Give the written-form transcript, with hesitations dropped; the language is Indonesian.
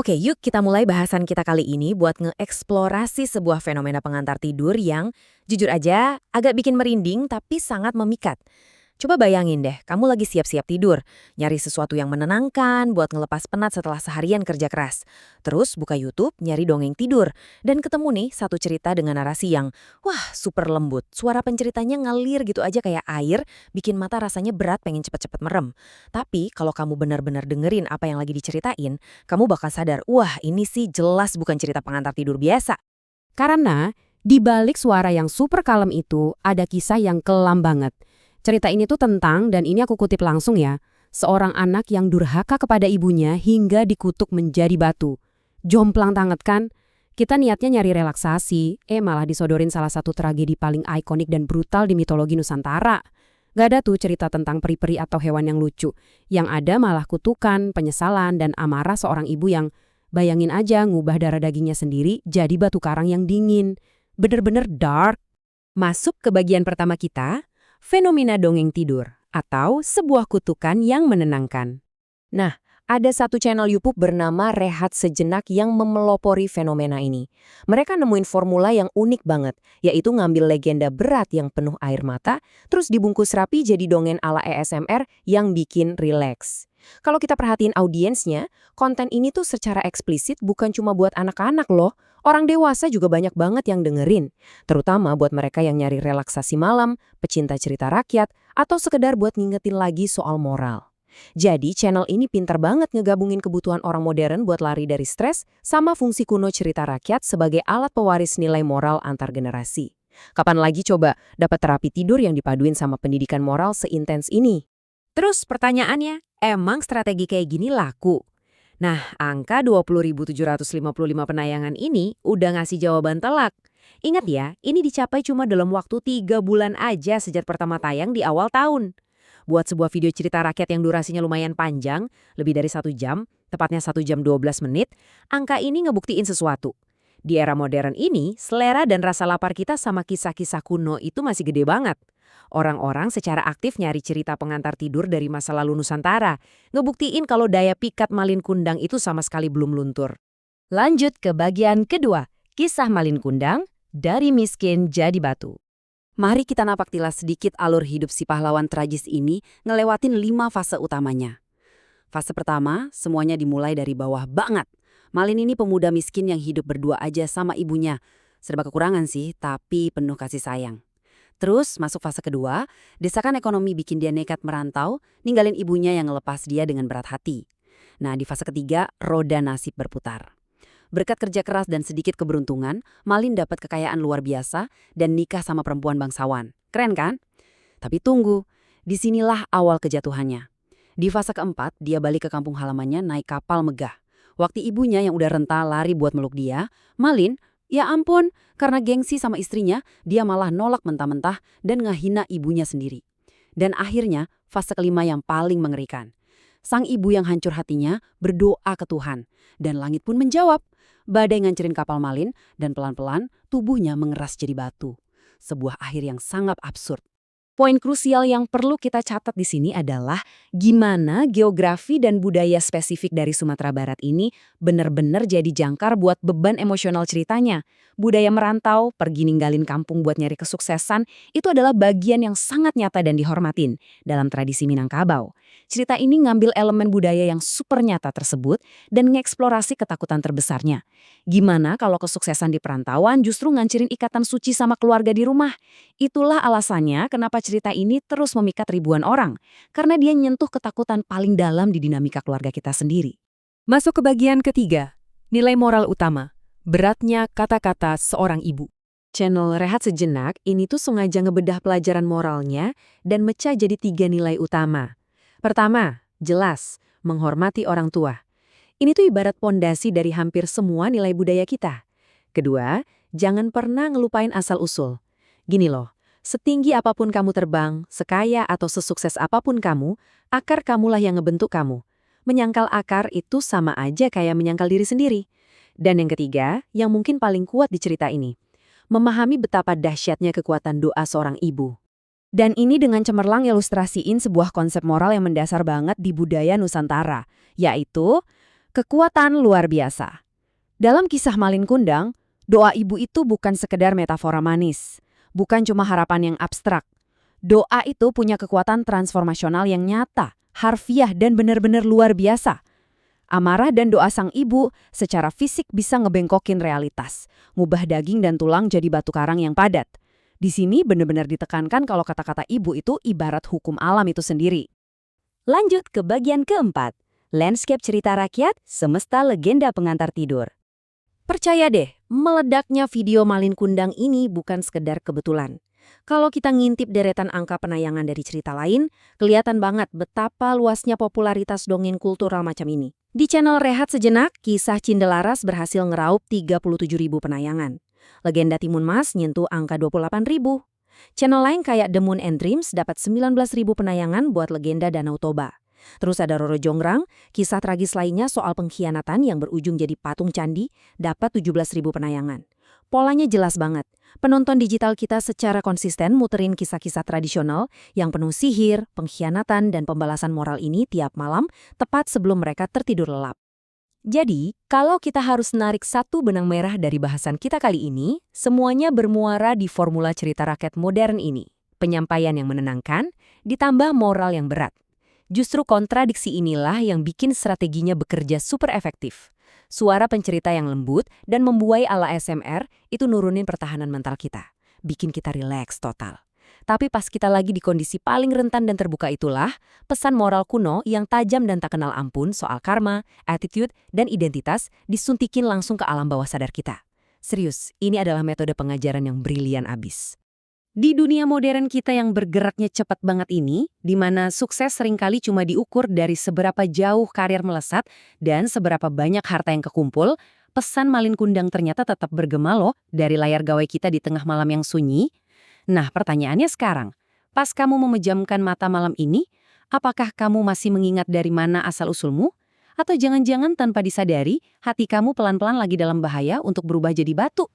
Oke, yuk kita mulai bahasan kita kali ini buat ngeeksplorasi sebuah fenomena pengantar tidur yang jujur aja agak bikin merinding tapi sangat memikat. Coba bayangin deh, kamu lagi siap-siap tidur, nyari sesuatu yang menenangkan buat ngelepas penat setelah seharian kerja keras. Terus buka YouTube, nyari dongeng tidur, dan ketemu nih satu cerita dengan narasi yang, wah super lembut. Suara penceritanya ngalir gitu aja kayak air, bikin mata rasanya berat pengen cepet-cepet merem. Tapi kalau kamu benar-benar dengerin apa yang lagi diceritain, kamu bakal sadar, wah ini sih jelas bukan cerita pengantar tidur biasa. Karena di balik suara yang super kalem itu ada kisah yang kelam banget. Cerita ini tuh tentang, dan ini aku kutip langsung ya, seorang anak yang durhaka kepada ibunya hingga dikutuk menjadi batu. Jomplang banget kan? Kita niatnya nyari relaksasi, malah disodorin salah satu tragedi paling ikonik dan brutal di mitologi Nusantara. Gak ada tuh cerita tentang peri-peri atau hewan yang lucu. Yang ada malah kutukan, penyesalan, dan amarah seorang ibu yang, bayangin aja ngubah darah dagingnya sendiri jadi batu karang yang dingin. Bener-bener dark. Masuk ke bagian pertama kita, fenomena dongeng tidur, atau sebuah kutukan yang menenangkan. Nah, ada satu channel YouTube bernama Rehat Sejenak yang memelopori fenomena ini. Mereka nemuin formula yang unik banget, yaitu ngambil legenda berat yang penuh air mata, terus dibungkus rapi jadi dongeng ala ASMR yang bikin rileks. Kalau kita perhatiin audiensnya, konten ini tuh secara eksplisit bukan cuma buat anak-anak loh. Orang dewasa juga banyak banget yang dengerin. Terutama buat mereka yang nyari relaksasi malam, pecinta cerita rakyat, atau sekedar buat ngingetin lagi soal moral. Jadi channel ini pintar banget ngegabungin kebutuhan orang modern buat lari dari stres sama fungsi kuno cerita rakyat sebagai alat pewaris nilai moral antar generasi. Kapan lagi coba dapat terapi tidur yang dipaduin sama pendidikan moral seintens ini? Terus pertanyaannya, emang strategi kayak gini laku? Nah, angka 20.755 penayangan ini udah ngasih jawaban telak. Ingat ya, ini dicapai cuma dalam waktu 3 bulan aja sejak pertama tayang di awal tahun. Buat sebuah video cerita rakyat yang durasinya lumayan panjang, lebih dari 1 jam, tepatnya 1 jam 12 menit, angka ini ngebuktiin sesuatu. Di era modern ini, selera dan rasa lapar kita sama kisah-kisah kuno itu masih gede banget. Orang-orang secara aktif nyari cerita pengantar tidur dari masa lalu Nusantara, ngebuktiin kalau daya pikat Malin Kundang itu sama sekali belum luntur. Lanjut ke bagian kedua, kisah Malin Kundang, dari miskin jadi batu. Mari kita napak tilas sedikit alur hidup si pahlawan tragis ini ngelewatin 5 fase utamanya. Fase pertama, semuanya dimulai dari bawah banget. Malin ini pemuda miskin yang hidup berdua aja sama ibunya. Serba kekurangan sih, tapi penuh kasih sayang. Terus masuk fase kedua, desakan ekonomi bikin dia nekat merantau, ninggalin ibunya yang ngelepas dia dengan berat hati. Nah, di fase ketiga, roda nasib berputar. Berkat kerja keras dan sedikit keberuntungan, Malin dapat kekayaan luar biasa dan nikah sama perempuan bangsawan. Keren kan? Tapi tunggu, disinilah awal kejatuhannya. Di fase keempat, dia balik ke kampung halamannya naik kapal megah. Waktu ibunya yang udah renta lari buat meluk dia, Malin, ya ampun, karena gengsi sama istrinya, dia malah nolak mentah-mentah dan ngehina ibunya sendiri. Dan akhirnya, fase kelima yang paling mengerikan. Sang ibu yang hancur hatinya berdoa ke Tuhan, dan langit pun menjawab. Badai ngancurin kapal Malin, dan pelan-pelan tubuhnya mengeras jadi batu. Sebuah akhir yang sangat absurd. Poin krusial yang perlu kita catat di sini adalah gimana geografi dan budaya spesifik dari Sumatera Barat ini benar-benar jadi jangkar buat beban emosional ceritanya. Budaya merantau, pergi ninggalin kampung buat nyari kesuksesan, itu adalah bagian yang sangat nyata dan dihormatin dalam tradisi Minangkabau. Cerita ini ngambil elemen budaya yang super nyata tersebut dan mengeksplorasi ketakutan terbesarnya. Gimana kalau kesuksesan di perantauan justru ngancurin ikatan suci sama keluarga di rumah? Itulah alasannya kenapa cerita ini terus memikat ribuan orang, karena dia nyentuh ketakutan paling dalam di dinamika keluarga kita sendiri. Masuk ke bagian ketiga, nilai moral utama, beratnya kata-kata seorang ibu. Channel Rehat Sejenak ini tuh sengaja ngebedah pelajaran moralnya dan mecah jadi 3 nilai utama. Pertama, jelas, menghormati orang tua. Ini tuh ibarat pondasi dari hampir semua nilai budaya kita. Kedua, jangan pernah ngelupain asal-usul. Gini loh, setinggi apapun kamu terbang, sekaya atau sesukses apapun kamu, akar kamulah yang ngebentuk kamu. Menyangkal akar itu sama aja kayak menyangkal diri sendiri. Dan yang ketiga, yang mungkin paling kuat di cerita ini, memahami betapa dahsyatnya kekuatan doa seorang ibu. Dan ini dengan cemerlang ilustrasiin sebuah konsep moral yang mendasar banget di budaya Nusantara, yaitu Kekuatan luar biasa. Dalam kisah Malin Kundang, doa ibu itu bukan sekedar metafora manis, bukan cuma harapan yang abstrak. Doa itu punya kekuatan transformasional yang nyata, harfiah dan benar-benar luar biasa. Amarah dan doa sang ibu secara fisik bisa ngebengkokin realitas, ngubah daging dan tulang jadi batu karang yang padat. Di sini benar-benar ditekankan kalau kata-kata ibu itu ibarat hukum alam itu sendiri. Lanjut ke bagian keempat, landscape cerita rakyat, semesta legenda pengantar tidur. Percaya deh, meledaknya video Malin Kundang ini bukan sekedar kebetulan. Kalau kita ngintip deretan angka penayangan dari cerita lain, kelihatan banget betapa luasnya popularitas dongeng kultural macam ini. Di channel Rehat Sejenak, kisah Cindelaras berhasil ngeraup 37.000 penayangan. Legenda Timun Mas nyentuh angka 28.000. Channel lain kayak The Moon and Dreams dapat 19.000 penayangan buat legenda Danau Toba. Terus ada Roro Jonggrang, kisah tragis lainnya soal pengkhianatan yang berujung jadi patung candi, dapat 17.000 penayangan. Polanya jelas banget. Penonton digital kita secara konsisten muterin kisah-kisah tradisional yang penuh sihir, pengkhianatan, dan pembalasan moral ini tiap malam, tepat sebelum mereka tertidur lelap. Jadi, kalau kita harus narik satu benang merah dari bahasan kita kali ini, semuanya bermuara di formula cerita rakyat modern ini. Penyampaian yang menenangkan, ditambah moral yang berat. Justru kontradiksi inilah yang bikin strateginya bekerja super efektif. Suara pencerita yang lembut dan membuai ala ASMR itu nurunin pertahanan mental kita. Bikin kita rileks total. Tapi pas kita lagi di kondisi paling rentan dan terbuka itulah, pesan moral kuno yang tajam dan tak kenal ampun soal karma, attitude, dan identitas disuntikin langsung ke alam bawah sadar kita. Serius, ini adalah metode pengajaran yang brilian abis. Di dunia modern kita yang bergeraknya cepat banget ini, di mana sukses seringkali cuma diukur dari seberapa jauh karir melesat dan seberapa banyak harta yang kekumpul, pesan Malin Kundang ternyata tetap bergema loh dari layar gawai kita di tengah malam yang sunyi. Nah, pertanyaannya sekarang, pas kamu memejamkan mata malam ini, apakah kamu masih mengingat dari mana asal-usulmu? Atau jangan-jangan tanpa disadari, hati kamu pelan-pelan lagi dalam bahaya untuk berubah jadi batu?